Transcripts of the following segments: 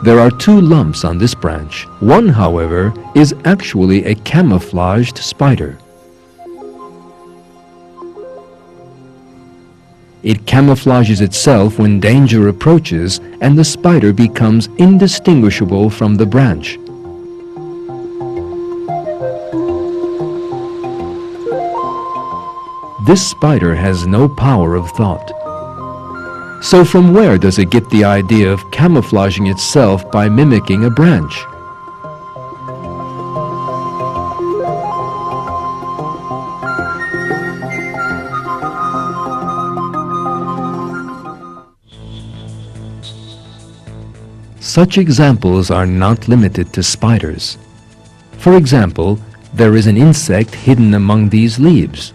There are two lumps on this branch. One, however, is actually a camouflaged spider. It camouflages itself when danger approaches, and the spider becomes indistinguishable from the branch. This spider has no power of thought. So from where does it get the idea of camouflaging itself by mimicking a branch? Such examples are not limited to spiders. For example, there is an insect hidden among these leaves.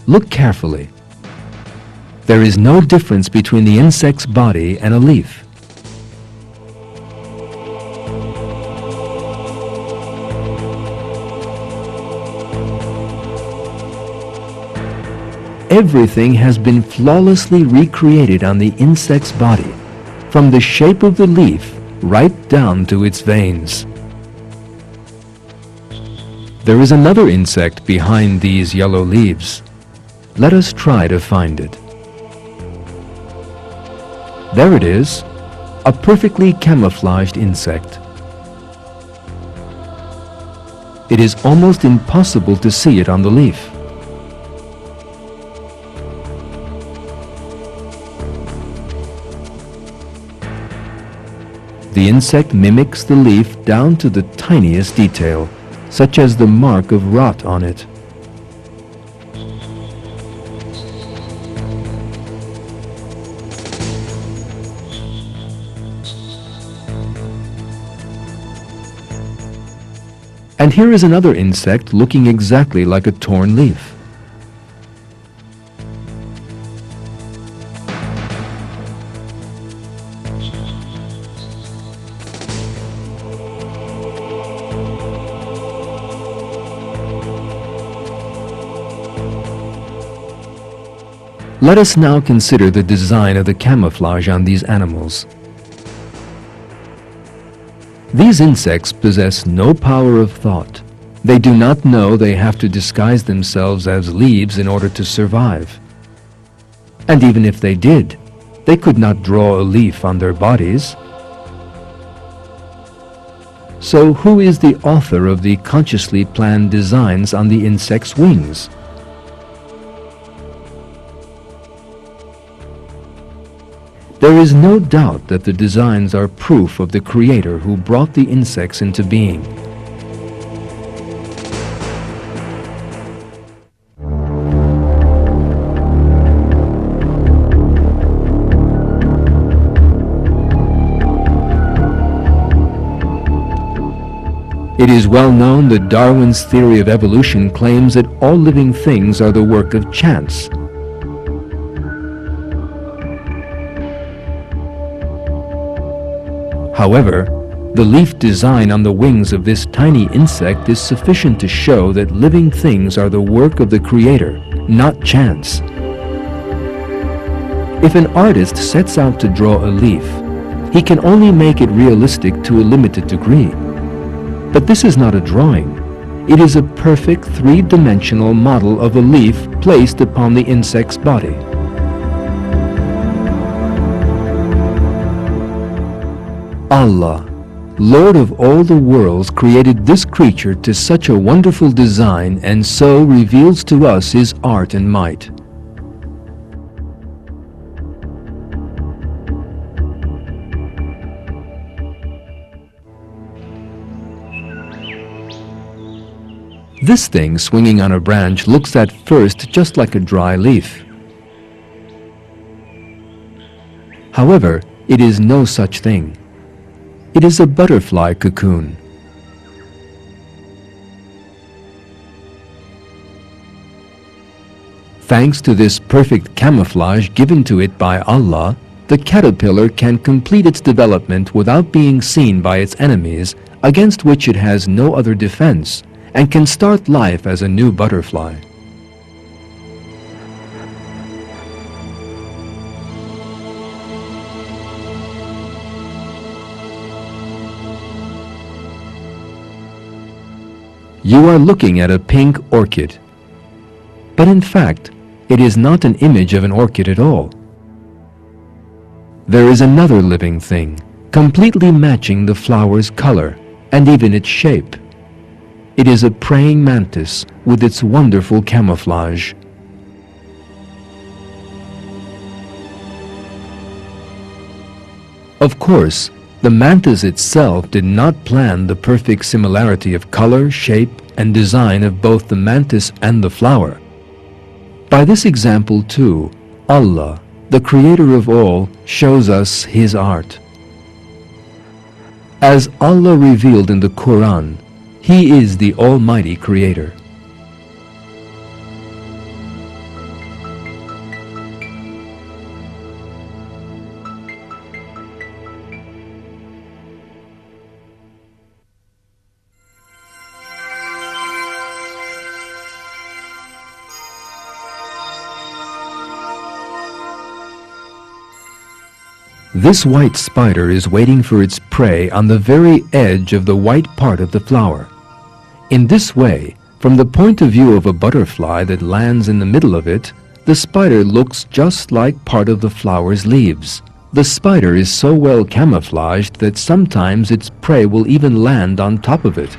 Look carefully. There is no difference between the insect's body and a leaf. Everything has been flawlessly recreated on the insect's body, from the shape of the leaf right down to its veins. There is another insect behind these yellow leaves. Let us try to find it. There it is, a perfectly camouflaged insect. It is almost impossible to see it on the leaf. The insect mimics the leaf down to the tiniest detail, such as the mark of rot on it. And here is another insect looking exactly like a torn leaf. Let us now consider the design of the camouflage on these animals. These insects possess no power of thought. They do not know they have to disguise themselves as leaves in order to survive. And even if they did, they could not draw a leaf on their bodies. So who is the author of the consciously planned designs on the insect's wings? There is no doubt that the designs are proof of the Creator who brought the insects into being. It is well known that Darwin's theory of evolution claims that all living things are the work of chance. However, the leaf design on the wings of this tiny insect is sufficient to show that living things are the work of the Creator, not chance. If an artist sets out to draw a leaf, he can only make it realistic to a limited degree. But this is not a drawing. It is a perfect three-dimensional model of a leaf placed upon the insect's body. Allah, Lord of all the worlds, created this creature to such a wonderful design and so reveals to us His art and might. This thing swinging on a branch looks at first just like a dry leaf. However, it is no such thing. It is a butterfly cocoon. Thanks to this perfect camouflage given to it by Allah, the caterpillar can complete its development without being seen by its enemies, against which it has no other defense, and can start life as a new butterfly. You are looking at a pink orchid. But in fact, it is not an image of an orchid at all. There is another living thing, completely matching the flower's color and even its shape. It is a praying mantis with its wonderful camouflage. Of course, the mantis itself did not plan the perfect similarity of color, shape, and design of both the mantis and the flower. By this example too, Allah, the Creator of all, shows us His art. As Allah revealed in the Quran, He is the Almighty Creator. This white spider is waiting for its prey on the very edge of the white part of the flower. In this way, from the point of view of a butterfly that lands in the middle of it, the spider looks just like part of the flower's leaves. The spider is so well camouflaged that sometimes its prey will even land on top of it.